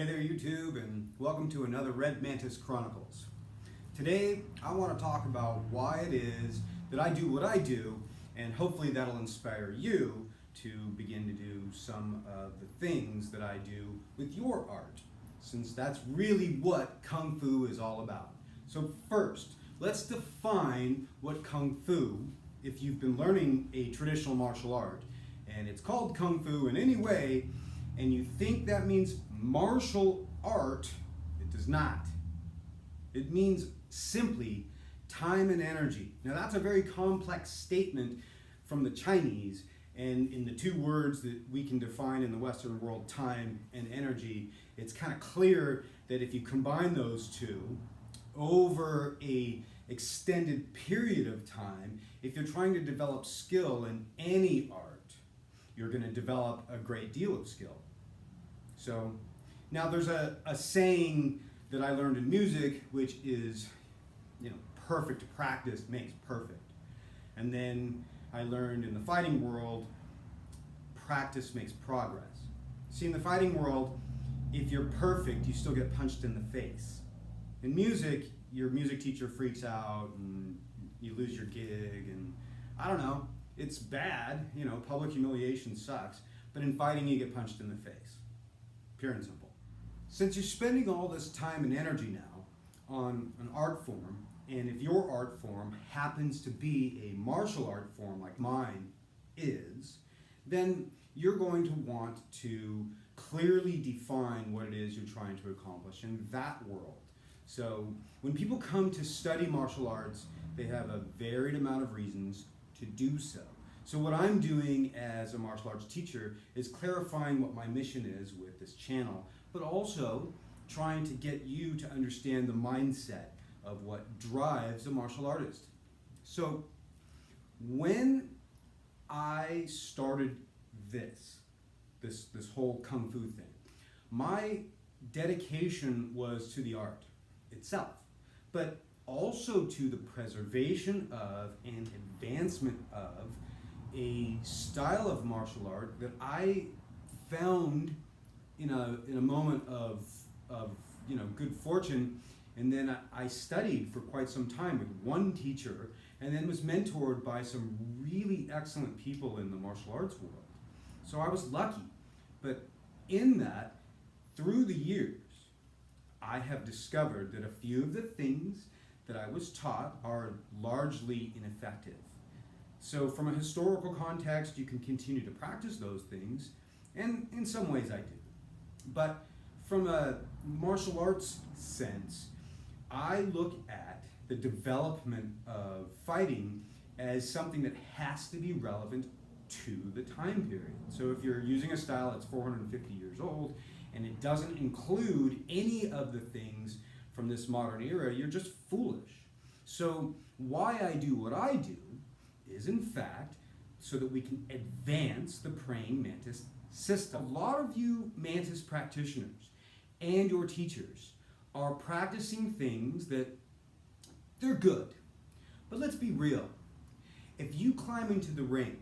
Hey there YouTube, and welcome to another Red Mantis Chronicles. Today I want to talk about why it is that I do what I do, and hopefully that'll inspire you to begin to do some of the things that I do with your art, since that's really what Kung Fu is all about. So first, let's define what Kung Fu, if you've been learning a traditional martial art, and it's called Kung Fu in any way, and you think that means martial art, it does not. It means simply time and energy. Now that's a very complex statement from the Chinese, and in the two words that we can define in the Western world, time and energy, it's kind of clear that if you combine those two over a extended period of time, if you're trying to develop skill in any art, you're going to develop a great deal of skill. So now there's a saying that I learned in music, which is, perfect practice makes perfect. And then I learned in the fighting world, practice makes progress. See, in the fighting world, if you're perfect, you still get punched in the face. In music, your music teacher freaks out and you lose your gig, and I don't know, it's bad, public humiliation sucks, but in fighting you get punched in the face. Pure and simple. Since you're spending all this time and energy now on an art form, and if your art form happens to be a martial art form like mine is, then you're going to want to clearly define what it is you're trying to accomplish in that world. So when people come to study martial arts, they have a varied amount of reasons to do so. So what I'm doing as a martial arts teacher is clarifying what my mission is with this channel, but also trying to get you to understand the mindset of what drives a martial artist. So when I started this whole Kung Fu thing, my dedication was to the art itself, but also to the preservation of and advancement of a style of martial art that I found in a moment of good fortune, and then I studied for quite some time with one teacher, and then was mentored by some really excellent people in the martial arts world. So I was lucky, but in that, through the years, I have discovered that a few of the things that I was taught are largely ineffective. So from a historical context, you can continue to practice those things, and in some ways I do. But from a martial arts sense, I look at the development of fighting as something that has to be relevant to the time period. So if you're using a style that's 450 years old, and it doesn't include any of the things from this modern era, you're just foolish. So why I do what I do is, in fact, so that we can advance the Praying Mantis system. A lot of you Mantis practitioners and your teachers are practicing things that they're good. But let's be real. If you climb into the ring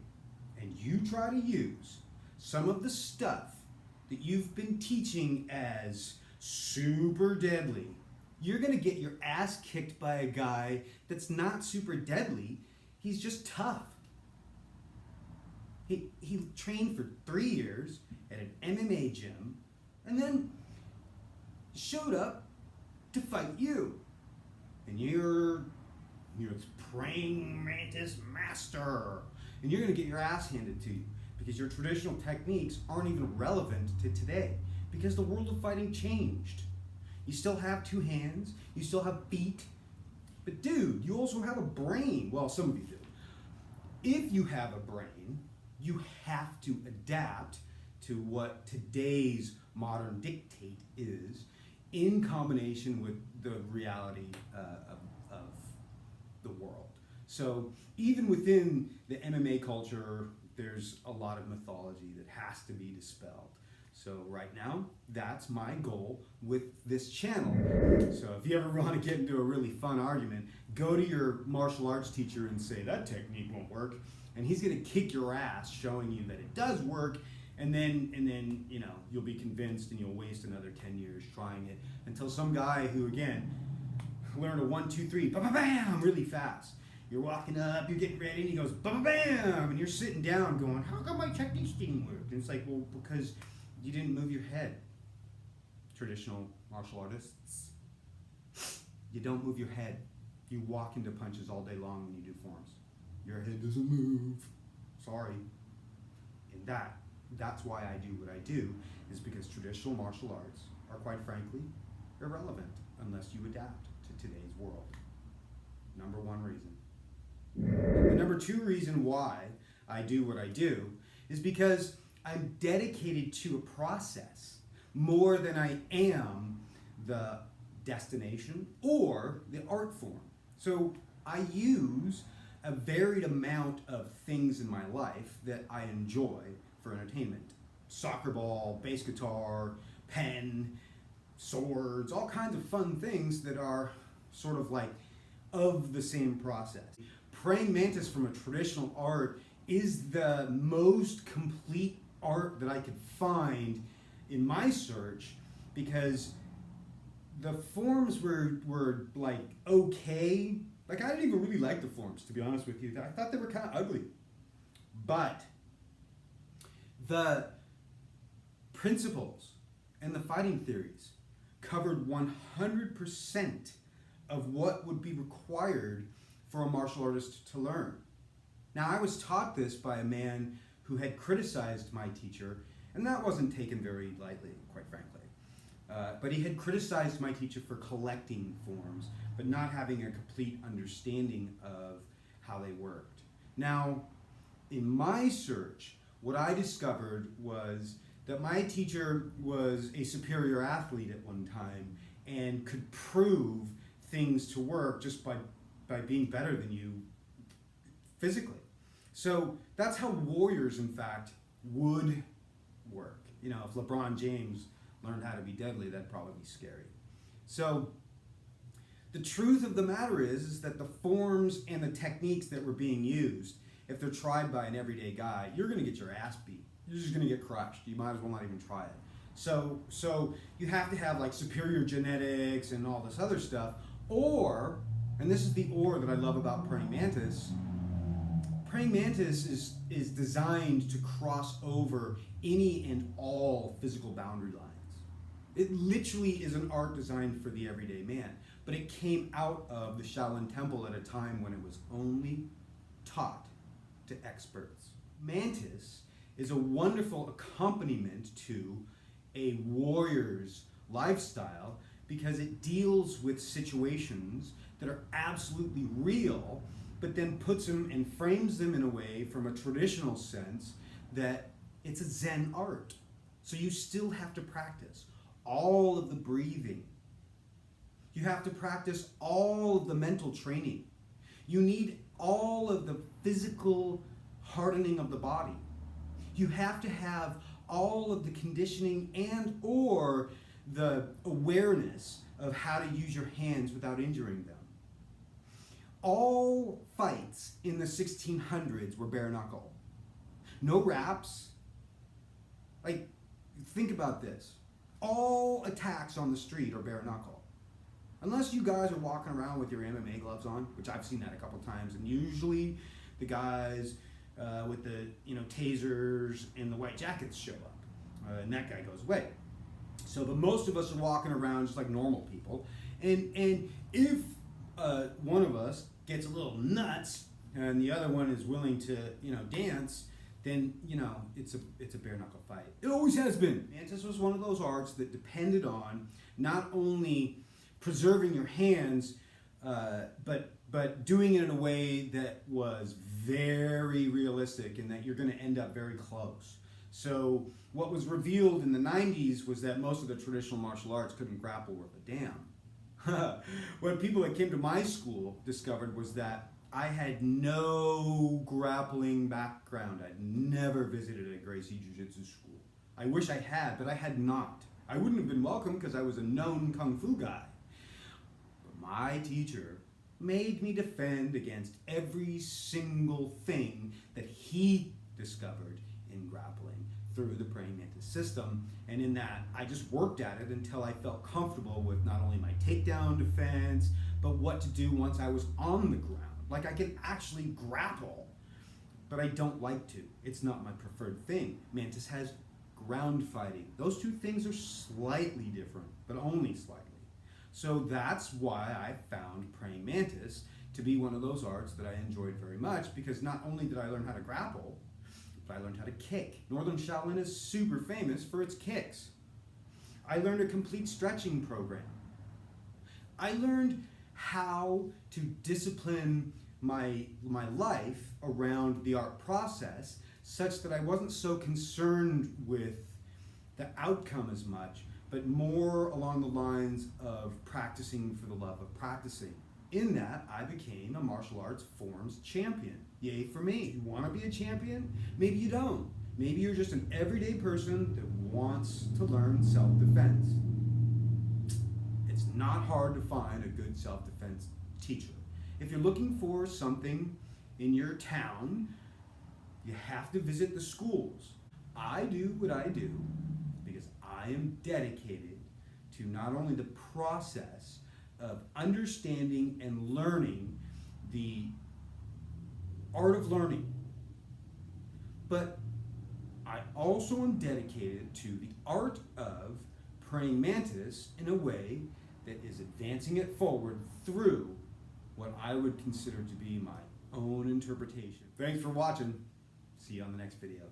and you try to use some of the stuff that you've been teaching as super deadly, you're going to get your ass kicked by a guy that's not super deadly. He's just tough. He trained for 3 years at an MMA gym and then showed up to fight you. And you're this Praying Mantis master. And you're going to get your ass handed to you because your traditional techniques aren't even relevant to today because the world of fighting changed. You still have 2 hands, you still have feet, but dude, you also have a brain. Well, some of you do. If you have a brain, you have to adapt to what today's modern dictate is in combination with the reality of the world. So even within the MMA culture, there's a lot of mythology that has to be dispelled. So right now, that's my goal with this channel. So if you ever want to get into a really fun argument, go to your martial arts teacher and say, that technique won't work. And he's going to kick your ass showing you that it does work And then you'll be convinced and you'll waste another 10 years trying it until some guy who, again, learned a 1, 2, 3, bam, bam, bam, really fast. You're walking up, you're getting ready, and he goes, bam, bam, bam, and you're sitting down going, how come my techniques didn't work? And it's like, well, because you didn't move your head. Traditional martial artists, you don't move your head. You walk into punches all day long when you do forms. Your head doesn't move. Sorry. And that's why I do what I do, is because traditional martial arts are, quite frankly, irrelevant unless you adapt to today's world. Number one reason. The number two reason why I do what I do is because I'm dedicated to a process more than I am the destination or the art form. So I use a varied amount of things in my life that I enjoy for entertainment. Soccer ball, bass guitar, pen, swords, all kinds of fun things that are sort of like of the same process. Praying Mantis from a traditional art is the most complete art that I could find in my search, because the forms were like okay. Like, I didn't even really like the forms, to be honest with you. I thought they were kind of ugly. But the principles and the fighting theories covered 100% of what would be required for a martial artist to learn. Now, I was taught this by a man who had criticized my teacher, and that wasn't taken very lightly, quite frankly. But he had criticized my teacher for collecting forms, but not having a complete understanding of how they worked. Now, in my search, what I discovered was that my teacher was a superior athlete at one time and could prove things to work just by being better than you physically. So that's how warriors, in fact, would work. You know, if LeBron James learned how to be deadly, that'd probably be scary. So the truth of the matter is that the forms and the techniques that were being used, if they're tried by an everyday guy, you're going to get your ass beat. You're just going to get crushed. You might as well not even try it. So you have to have like superior genetics and all this other stuff, or, and this is the or that I love about Praying Mantis. Praying Mantis is designed to cross over any and all physical boundary lines. It literally is an art designed for the everyday man, but it came out of the Shaolin Temple at a time when it was only taught to experts. Mantis is a wonderful accompaniment to a warrior's lifestyle because it deals with situations that are absolutely real, but then puts them and frames them in a way from a traditional sense that it's a Zen art. So you still have to practice all of the breathing. You have to practice all of the mental training. You need all of the physical hardening of the body. You have to have all of the conditioning and or the awareness of how to use your hands without injuring them. All fights in the 1600s were bare knuckle. No wraps. Like, think about this. All attacks on the street are bare knuckle. Unless you guys are walking around with your MMA gloves on, which I've seen that a couple times, and usually the guys with the tasers and the white jackets show up, and that guy goes away. So, but most of us are walking around just like normal people, and if one of us gets a little nuts and the other one is willing to dance, then it's a bare knuckle fight. It always has been. Mantis was one of those arts that depended on not only preserving your hands, but doing it in a way that was very realistic and that you're going to end up very close. So what was revealed in the 90s was that most of the traditional martial arts couldn't grapple worth a damn. What people that came to my school discovered was that I had no grappling background. I'd never visited a Gracie Jiu-Jitsu school. I wish I had, but I had not. I wouldn't have been welcome because I was a known Kung Fu guy. But my teacher made me defend against every single thing that he discovered in grappling through the Praying Mantis system. And in that, I just worked at it until I felt comfortable with not only my takedown defense, but what to do once I was on the ground. Like I can actually grapple, but I don't like to. It's not my preferred thing. Mantis has ground fighting. Those two things are slightly different, but only slightly. So that's why I found Praying Mantis to be one of those arts that I enjoyed very much, because not only did I learn how to grapple, but I learned how to kick. Northern Shaolin is super famous for its kicks. I learned a complete stretching program. I learned how to discipline my life around the art process such that I wasn't so concerned with the outcome as much, but more along the lines of practicing for the love of practicing. In that, I became a martial arts forms champion. Yay for me. You want to be a champion? Maybe you don't. Maybe you're just an everyday person that wants to learn self-defense. It's not hard to find a good self-defense teacher. If you're looking for something in your town, you have to visit the schools. I do what I do because I am dedicated to not only the process of understanding and learning the art of learning, but I also am dedicated to the art of praying mantis in a way that is advancing it forward through what I would consider to be my own interpretation. Thanks for watching. See you on the next video.